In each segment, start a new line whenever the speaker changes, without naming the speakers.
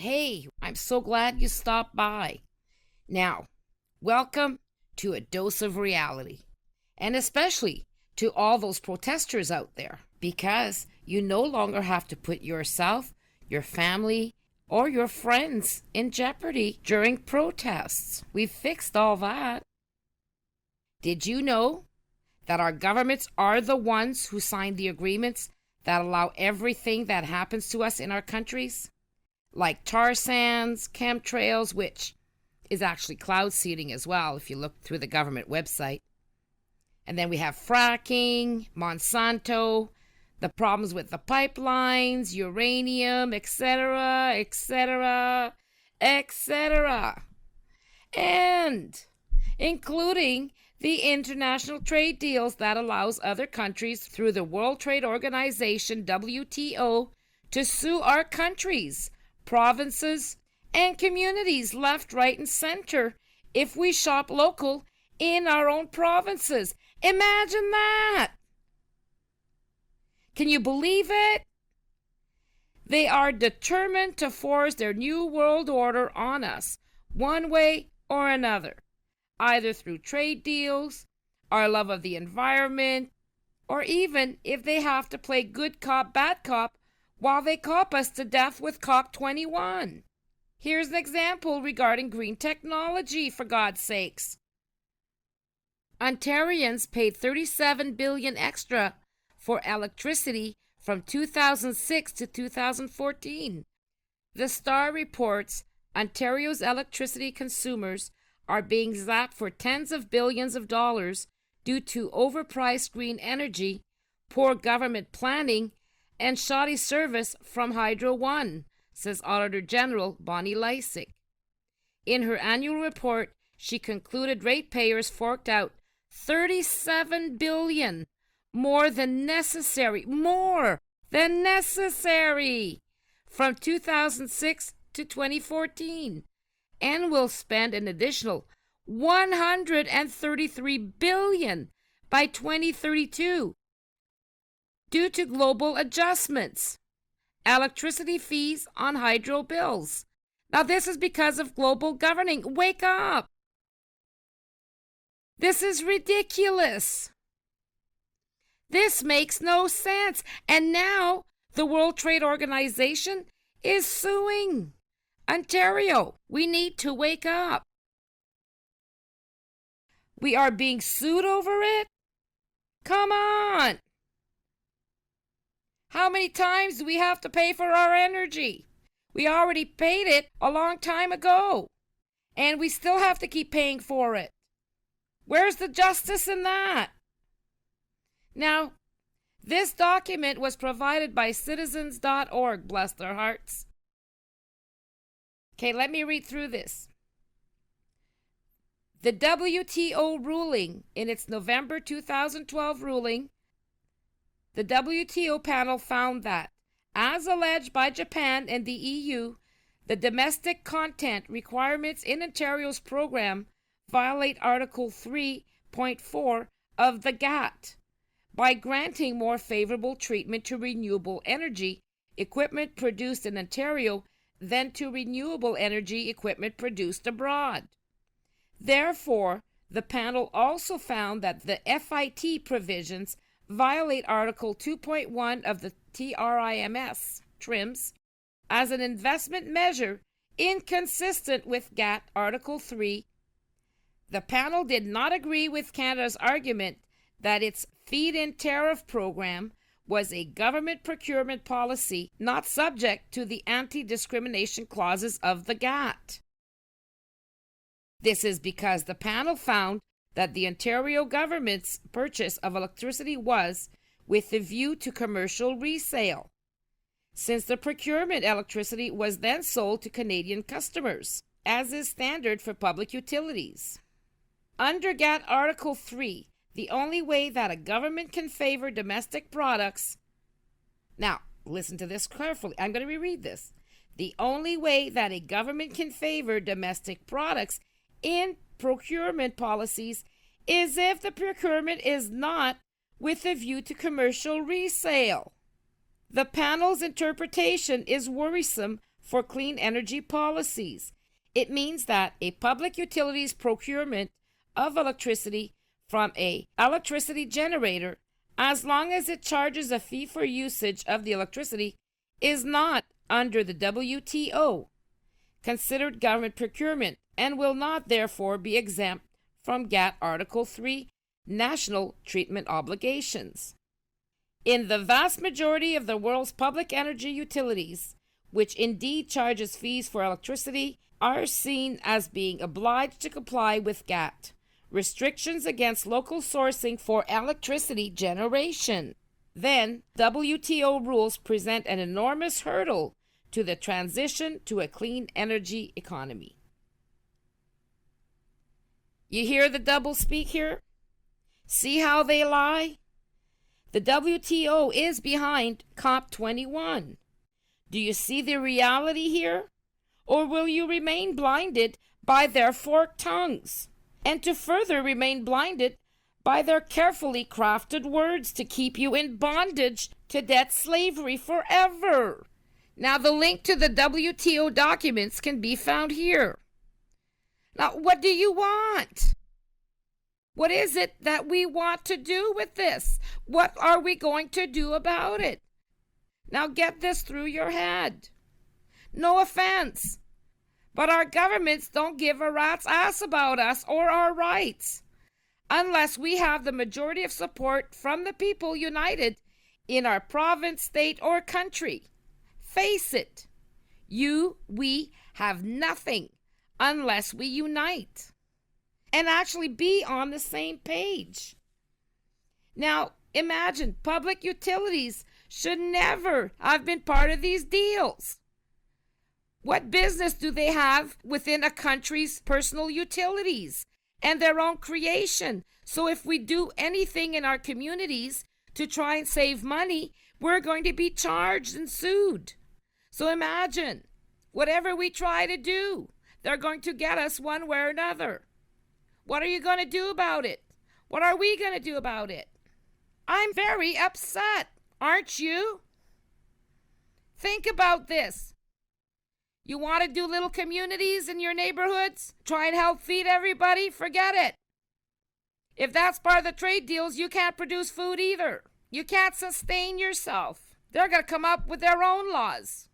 Hey, I'm so glad you stopped by. Now, welcome to A Dose of Reality, and especially to all those protesters out there, because you no longer have to put yourself, your family, or your friends in jeopardy during protests. We've fixed all that. Did you know that our governments are the ones who sign the agreements that allow everything that happens to us in our countries? Like tar sands, chemtrails, which is actually cloud seeding as well if you look through the government website. And then we have fracking, Monsanto, the problems with the pipelines, uranium, etc., etc., etc. And including the international trade deals that allows other countries through the World Trade Organization, WTO, to sue our countries, provinces, and communities left, right, and center if we shop local in our own provinces. Imagine that! Can you believe it? They are determined to force their new world order on us, one way or another, either through trade deals, our love of the environment, or even if they have to play good cop, bad cop while they cop us to death with COP21. Here's an example regarding green technology, for God's sakes. Ontarians paid $37 billion extra for electricity from 2006 to 2014. The Star reports Ontario's electricity consumers are being zapped for tens of billions of dollars due to overpriced green energy, poor government planning, and shoddy service from Hydro One, says Auditor General Bonnie Lysyk. In her annual report, she concluded ratepayers forked out $37 billion, more than necessary, from 2006 to 2014, and will spend an additional $133 billion by 2032 due to global adjustments. Electricity fees on hydro bills. Now, this is because of global governing. Wake up! This is ridiculous. This makes no sense. And now the World Trade Organization is suing Ontario. We need to wake up. We are being sued over it? Come on! How many times do we have to pay for our energy? We already paid it a long time ago, and we still have to keep paying for it. Where's the justice in that? Now, this document was provided by citizens.org, bless their hearts. Okay, let me read through this. The WTO ruling, in its November 2012 ruling, the WTO panel found that, as alleged by Japan and the EU, the domestic content requirements in Ontario's program violate Article 3.4 of the GATT by granting more favorable treatment to renewable energy equipment produced in Ontario than to renewable energy equipment produced abroad. Therefore, the panel also found that the FIT provisions violate Article 2.1 of the TRIMS as an investment measure inconsistent with GATT Article 3. The panel did not agree with Canada's argument that its feed-in tariff program was a government procurement policy not subject to the anti-discrimination clauses of the GATT. This is because the panel found that the Ontario government's purchase of electricity was with the view to commercial resale, since the procurement electricity was then sold to Canadian customers, as is standard for public utilities. Under GATT Article 3, the only way that a government can favor domestic products... Now, listen to this carefully. I'm going to reread this. The only way that a government can favor domestic products in procurement policies is if the procurement is not with a view to commercial resale. The panel's interpretation is worrisome for clean energy policies. It means that a public utilities procurement of electricity from an electricity generator, as long as it charges a fee for usage of the electricity, is not under the WTO considered government procurement and will not therefore be exempt from GATT Article 3 national treatment obligations. In the vast majority of the world's public energy utilities, which indeed charges fees for electricity, are seen as being obliged to comply with GATT restrictions against local sourcing for electricity generation. Then, WTO rules present an enormous hurdle to the transition to a clean energy economy. You hear the doublespeak here? See how they lie? The WTO is behind COP21. Do you see the reality here? Or will you remain blinded by their forked tongues? And to further remain blinded by their carefully crafted words to keep you in bondage to debt slavery forever. Now, the link to the WTO documents can be found here. Now, what do you want? What is it that we want to do with this? What are we going to do about it? Now, get this through your head. No offense, but our governments don't give a rat's ass about us or our rights unless we have the majority of support from the people united in our province, state, or country. Face it, we have nothing unless we unite and actually be on the same page. Now, imagine public utilities should never have been part of these deals. What business do they have within a country's personal utilities and their own creation? So if we do anything in our communities to try and save money, we're going to be charged and sued. So imagine, whatever we try to do, they're going to get us one way or another. What are you going to do about it? What are we going to do about it? I'm very upset, aren't you? Think about this. You want to do little communities in your neighborhoods? Try and help feed everybody? Forget it. If that's part of the trade deals, you can't produce food either. You can't sustain yourself. They're going to come up with their own laws.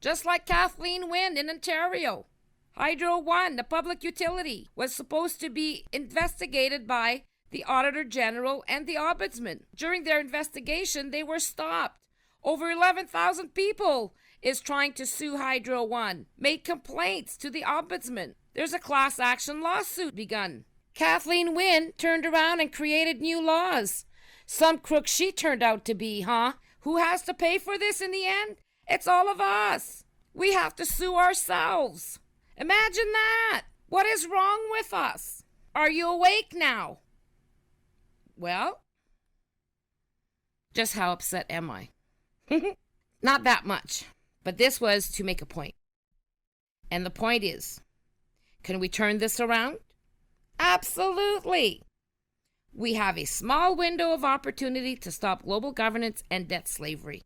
Just like Kathleen Wynne in Ontario. Hydro One, the public utility, was supposed to be investigated by the Auditor General and the Ombudsman. During their investigation, they were stopped. Over 11,000 people is trying to sue Hydro One, made complaints to the Ombudsman. There's a class action lawsuit begun. Kathleen Wynne turned around and created new laws. Some crook she turned out to be, huh? Who has to pay for this in the end? It's all of us. We have to sue ourselves. Imagine that. What is wrong with us? Are you awake now? Well, just how upset am I? Not that much, but this was to make a point. And the point is, can we turn this around? Absolutely. We have a small window of opportunity to stop global governance and debt slavery,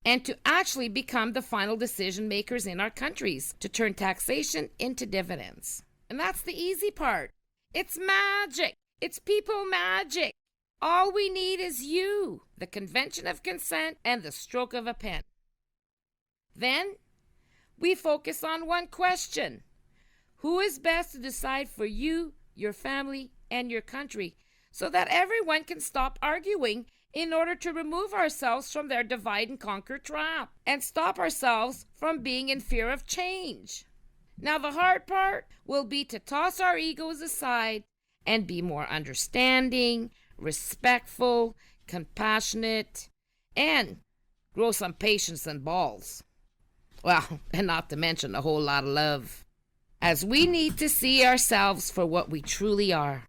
and to actually become the final decision makers in our countries, to turn taxation into dividends. And that's the easy part. It's magic. It's people magic. All we need is you, the convention of consent, and the stroke of a pen. Then we focus on one question. Who is best to decide for you, your family, and your country, so that everyone can stop arguing in order to remove ourselves from their divide and conquer trap and stop ourselves from being in fear of change? Now, the hard part will be to toss our egos aside and be more understanding, respectful, compassionate, and grow some patience and balls. Well, and not to mention a whole lot of love, as we need to see ourselves for what we truly are.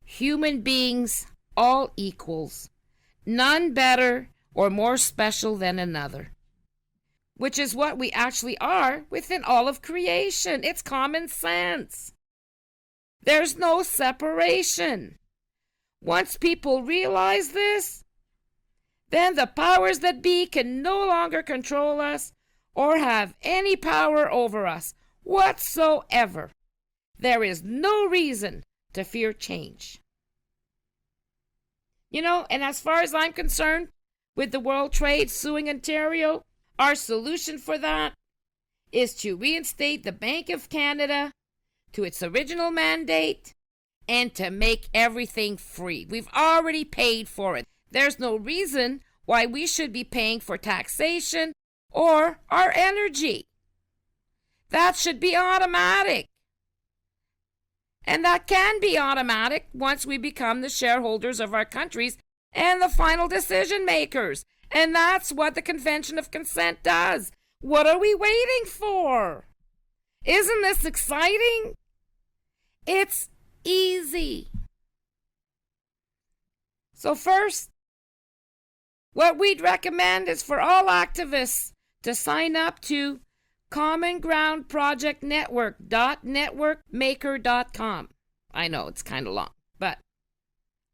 Human beings, all equals, none better or more special than another, which is what we actually are within all of creation. It's common sense. There's no separation. Once people realize this, then the powers that be can no longer control us or have any power over us whatsoever. There is no reason to fear change. And as far as I'm concerned, with the World Trade suing Ontario, our solution for that is to reinstate the Bank of Canada to its original mandate and to make everything free. We've already paid for it. There's no reason why we should be paying for taxation or our energy. That should be automatic. And that can be automatic once we become the shareholders of our countries and the final decision makers. And that's what the Convention of Consent does. What are we waiting for? Isn't this exciting? It's easy. So first, what we'd recommend is for all activists to sign up to Common Ground Project Network.networkmaker.com. I know it's kind of long, but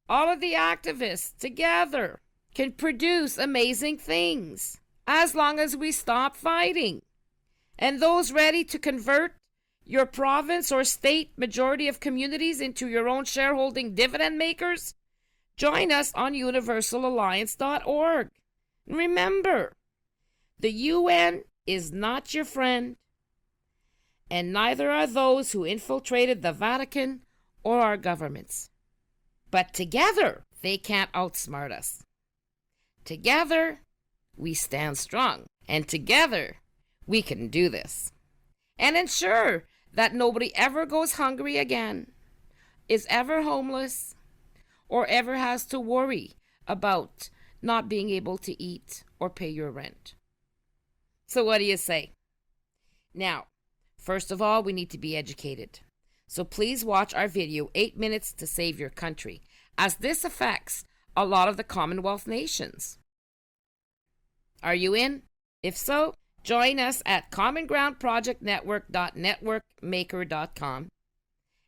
all of the activists together can produce amazing things as long as we stop fighting. And those ready to convert your province or state majority of communities into your own shareholding dividend makers, join us on universalalliance.org. Remember, the UN is not your friend, and neither are those who infiltrated the Vatican or our governments. But together, they can't outsmart us. Together, we stand strong, and together, we can do this. And ensure that nobody ever goes hungry again, is ever homeless, or ever has to worry about not being able to eat or pay your rent. So what do you say? Now, first of all, we need to be educated. So please watch our video, 8 Minutes to Save Your Country, as this affects a lot of the Commonwealth nations. Are you in? If so, join us at commongroundprojectnetwork.networkmaker.com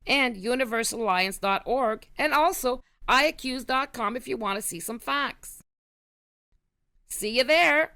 and universalalliance.org, and also iaccuse.com if you want to see some facts. See you there.